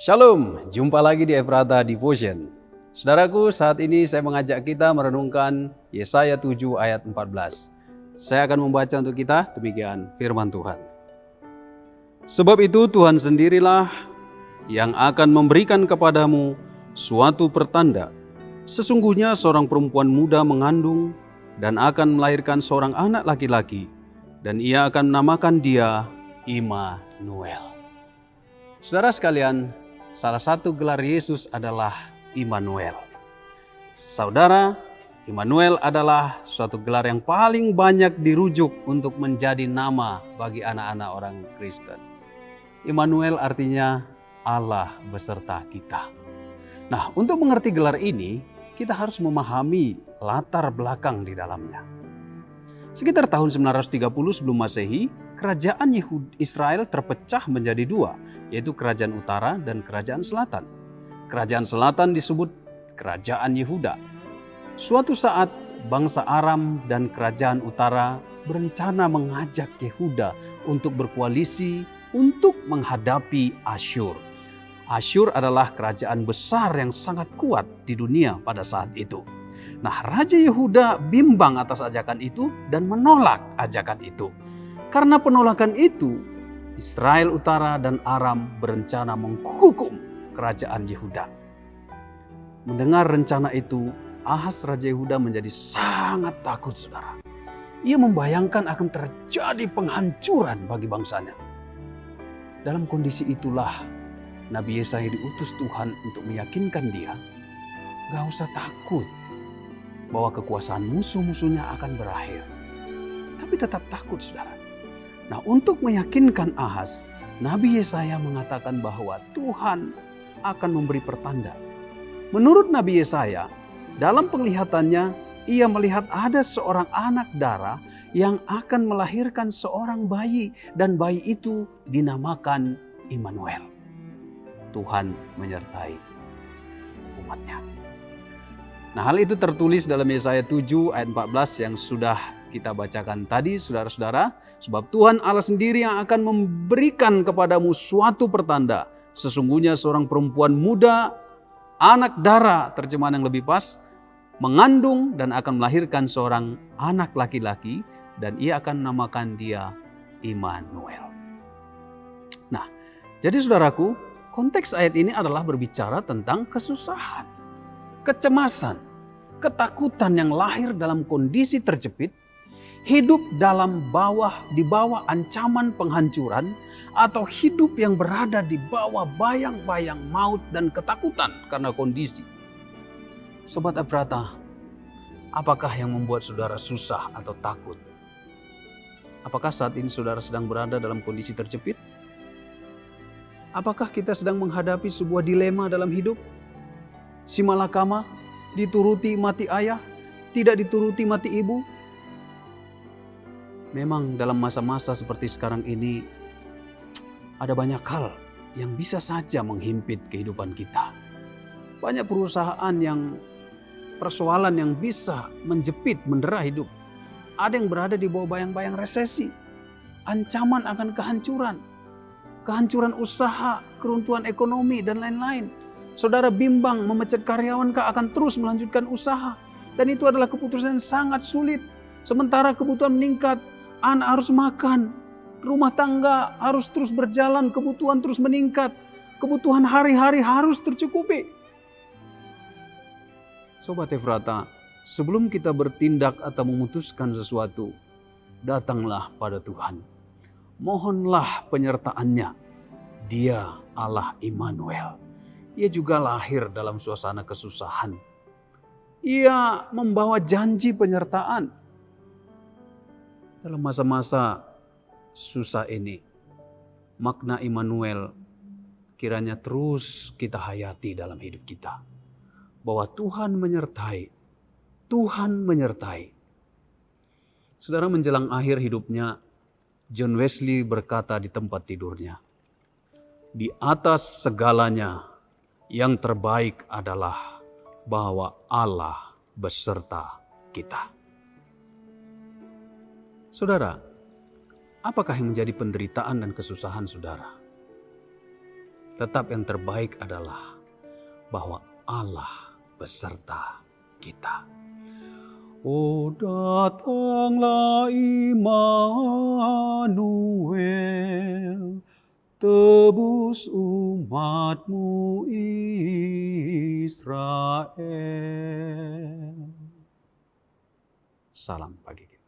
Shalom, jumpa lagi di Efrata Devotion. Saudaraku, saat ini saya mengajak kita merenungkan Yesaya 7 ayat 14. Saya akan membaca untuk kita, demikian firman Tuhan. Sebab itu Tuhan sendirilah yang akan memberikan kepadamu suatu pertanda. Sesungguhnya seorang perempuan muda mengandung dan akan melahirkan seorang anak laki-laki, dan ia akan menamakan dia Immanuel. Saudara sekalian, salah satu gelar Yesus adalah Immanuel. Saudara, Immanuel adalah suatu gelar yang paling banyak dirujuk untuk menjadi nama bagi anak-anak orang Kristen. Immanuel artinya Allah beserta kita. Nah, untuk mengerti gelar ini, kita harus memahami latar belakang di dalamnya. Sekitar tahun 930 sebelum Masehi, kerajaan Israel terpecah menjadi dua, yaitu kerajaan utara dan kerajaan selatan. Kerajaan selatan disebut kerajaan Yehuda. Suatu saat bangsa Aram dan kerajaan utara berencana mengajak Yehuda untuk berkoalisi untuk menghadapi Asyur. Asyur adalah kerajaan besar yang sangat kuat di dunia pada saat itu. Nah, Raja Yehuda bimbang atas ajakan itu dan menolak ajakan itu. Karena penolakan itu, Israel Utara dan Aram berencana menghukum kerajaan Yehuda. Mendengar rencana itu, Ahaz Raja Yehuda menjadi sangat takut, saudara. Ia membayangkan akan terjadi penghancuran bagi bangsanya. Dalam kondisi itulah, Nabi Yesaya diutus Tuhan untuk meyakinkan dia, gak usah takut bahwa kekuasaan musuh-musuhnya akan berakhir. Tapi tetap takut, saudara. Nah, untuk meyakinkan Ahaz, Nabi Yesaya mengatakan bahwa Tuhan akan memberi pertanda. Menurut Nabi Yesaya, dalam penglihatannya, ia melihat ada seorang anak darah yang akan melahirkan seorang bayi, dan bayi itu dinamakan Immanuel. Tuhan menyertai umatnya. Nah, hal itu tertulis dalam Yesaya 7 ayat 14 yang sudah kita bacakan tadi, saudara-saudara. Sebab Tuhan Allah sendiri yang akan memberikan kepadamu suatu pertanda. Sesungguhnya seorang perempuan muda, anak darah, terjemahan yang lebih pas, mengandung dan akan melahirkan seorang anak laki-laki, dan ia akan menamakan dia Immanuel. Nah, jadi saudaraku, konteks ayat ini adalah berbicara tentang kesusahan, kecemasan, ketakutan yang lahir dalam kondisi terjepit, hidup di bawah ancaman penghancuran, atau hidup yang berada di bawah bayang-bayang maut dan ketakutan karena kondisi. Sobat Efrata, apakah yang membuat saudara susah atau takut? Apakah saat ini saudara sedang berada dalam kondisi terjepit? Apakah kita sedang menghadapi sebuah dilema dalam hidup? Si malakama, dituruti mati ayah, tidak dituruti mati ibu. Memang dalam masa-masa seperti sekarang ini, ada banyak hal yang bisa saja menghimpit kehidupan kita. Banyak perusahaan persoalan yang bisa menjepit, mendera hidup. Ada yang berada di bawah bayang-bayang resesi, ancaman akan kehancuran usaha, keruntuhan ekonomi, dan lain-lain. Saudara bimbang memecat karyawan akan terus melanjutkan usaha. Dan itu adalah keputusan yang sangat sulit. Sementara kebutuhan meningkat, anak harus makan, rumah tangga harus terus berjalan, kebutuhan terus meningkat, kebutuhan hari-hari harus tercukupi. Sobat Efrata, sebelum kita bertindak atau memutuskan sesuatu, datanglah pada Tuhan. Mohonlah penyertaan-Nya. Dia Allah Immanuel. Ia juga lahir dalam suasana kesusahan. Ia membawa janji penyertaan. Dalam masa-masa susah ini, makna Immanuel kiranya terus kita hayati dalam hidup kita. Bahwa Tuhan menyertai. Tuhan menyertai. Saudara, menjelang akhir hidupnya, John Wesley berkata di tempat tidurnya, di atas segalanya, yang terbaik adalah bahwa Allah beserta kita. Saudara, apakah yang menjadi penderitaan dan kesusahan saudara? Tetap yang terbaik adalah bahwa Allah beserta kita. Oh, datanglah Immanuel, tebus umatmu Israel. Salam pagi kita.